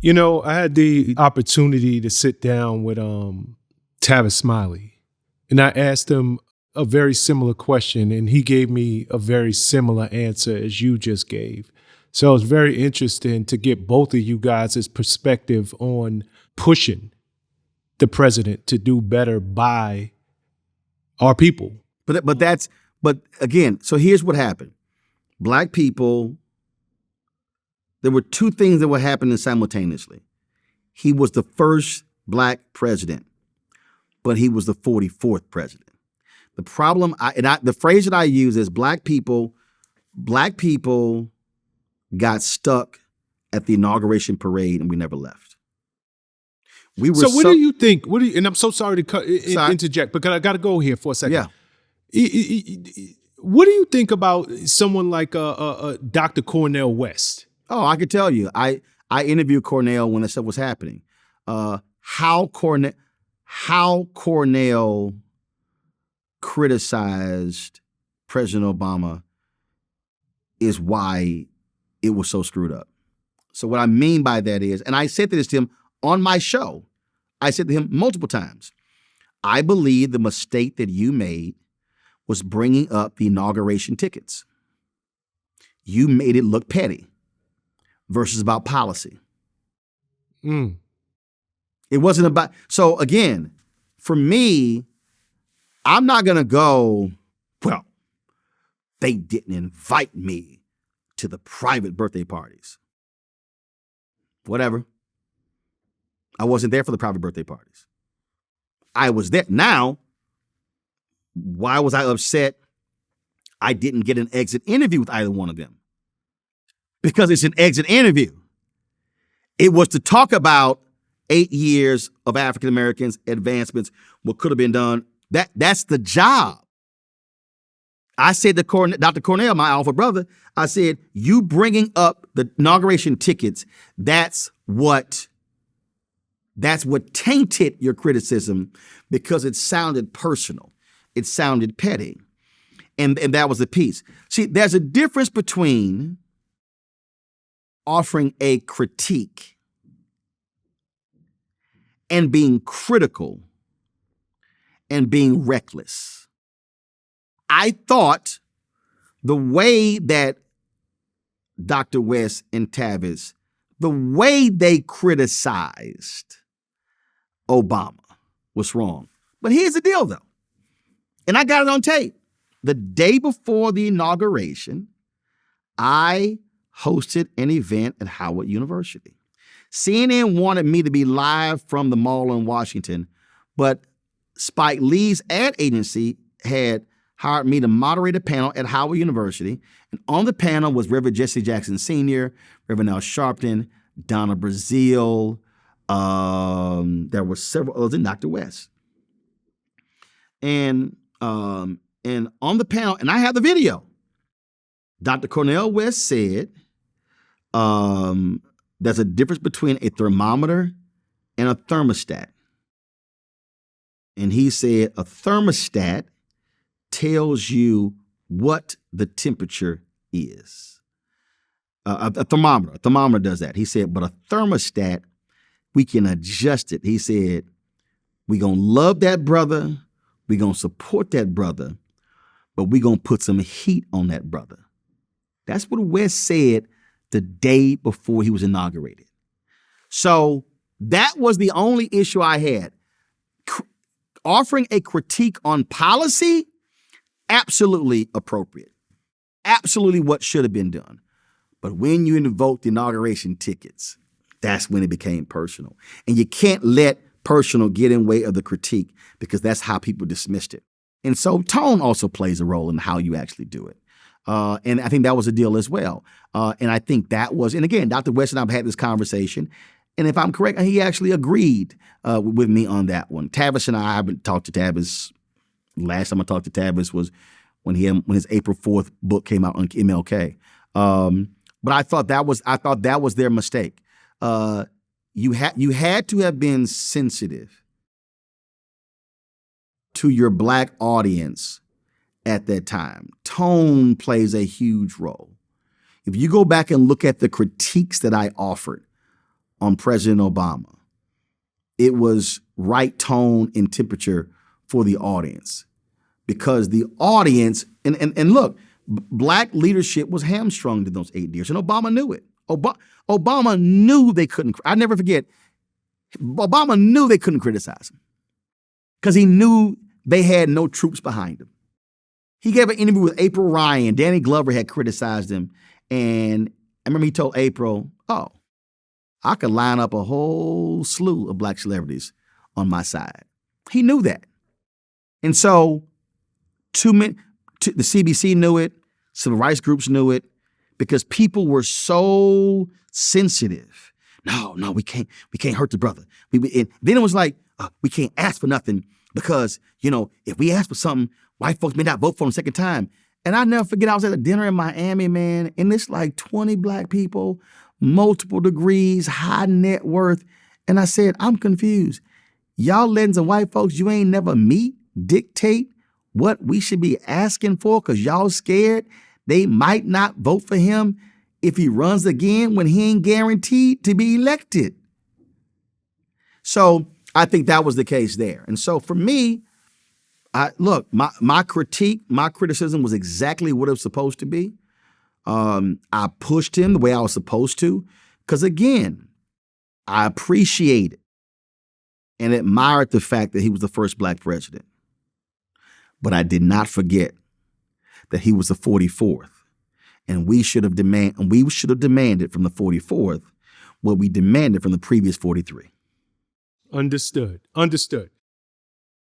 You know, I had the opportunity to sit down with Tavis Smiley, and I asked him a very similar question, and he gave me a very similar answer as you just gave. So it's very interesting to get both of you guys' perspective on pushing the president to do better by our people. But again, so here's what happened. Black people, there were two things that were happening simultaneously. He was the first black president, but he was the 44th president. The problem, the phrase that I use is black people got stuck at the inauguration parade and we never left. So what do you think? And I'm so sorry to interject, because I got to go here for a second. Yeah. What do you think about someone like Dr. Cornel West? Oh, I could tell you. I interviewed Cornel when that stuff was happening. How Cornel criticized President Obama is why it was so screwed up. So what I mean by that is, and I said this to him on my show, I said to him multiple times, I believe the mistake that you made was bringing up the inauguration tickets. You made it look petty versus about policy. It wasn't about, so again, for me, I'm not going to go, well, they didn't invite me to the private birthday parties. Whatever. I wasn't there for the private birthday parties. I was there. Now, why was I upset I didn't get an exit interview with either one of them? Because it's an exit interview. It was to talk about 8 years of African Americans, advancements, what could have been done. That's the job. I said to Dr. Cornel, my alpha brother, I said, you bringing up the inauguration tickets, that's what tainted your criticism, because it sounded personal. It sounded petty. And that was the piece. See, there's a difference between offering a critique and being critical and being reckless. I thought the way that Dr. West and Tavis, the way they criticized Obama was wrong. But here's the deal, though. And I got it on tape. The day before the inauguration, I hosted an event at Howard University. CNN wanted me to be live from the mall in Washington, but Spike Lee's ad agency had hired me to moderate a panel at Howard University. And on the panel was Reverend Jesse Jackson Sr., Reverend Al Sharpton, Donna Brazile. There were several others, and Dr. West. And on the panel, and I have the video, Dr. Cornel West said, there's a difference between a thermometer and a thermostat. And he said, a thermostat tells you what the temperature is. A thermometer does that. He said, but a thermostat, we can adjust it. He said, we're going to love that brother. We're going to support that brother, but we're going to put some heat on that brother. That's what West said the day before he was inaugurated. So that was the only issue I had. Offering a critique on policy, absolutely appropriate. Absolutely what should have been done. But when you invoke the inauguration tickets, that's when it became personal. And you can't let personal get in way of the critique, because that's how people dismissed it. And so tone also plays a role in how you actually do it. And I think that was a deal as well. And I think that was, and again, Dr. West and I have had this conversation, and if I'm correct, he actually agreed with me on that one. Tavis and I haven't talked to Tavis. Last time I talked to Tavis was when his April 4th book came out on MLK. But I thought that was their mistake. You had to have been sensitive to your Black audience at that time. Tone plays a huge role. If you go back and look at the critiques that I offered on President Obama. It was right tone and temperature for the audience, because the audience, and look, black leadership was hamstrung in those 8 years, and Obama knew it. Obama knew they couldn't, I never forget, Obama knew they couldn't criticize him because he knew they had no troops behind him. He gave an interview with April Ryan. Danny Glover had criticized him, and I remember he told April, oh, I could line up a whole slew of black celebrities on my side. He knew that. And so the CBC knew it, civil rights groups knew it, because people were so sensitive. No, we can't hurt the brother. And then it was like, we can't ask for nothing because, if we ask for something, white folks may not vote for him a second time. And I never forget, I was at a dinner in Miami, man, and it's like 20 black people, multiple degrees, high net worth. And I said, I'm confused. Y'all letting some white folks you ain't never meet dictate what we should be asking for because y'all scared they might not vote for him if he runs again when he ain't guaranteed to be elected. So I think that was the case there. And so for me, my criticism was exactly what it was supposed to be. I pushed him the way I was supposed to, because again, I appreciated and admired the fact that he was the first black president. But I did not forget that he was the 44th. And we should have demanded from the 44th what we demanded from the previous 43. Understood.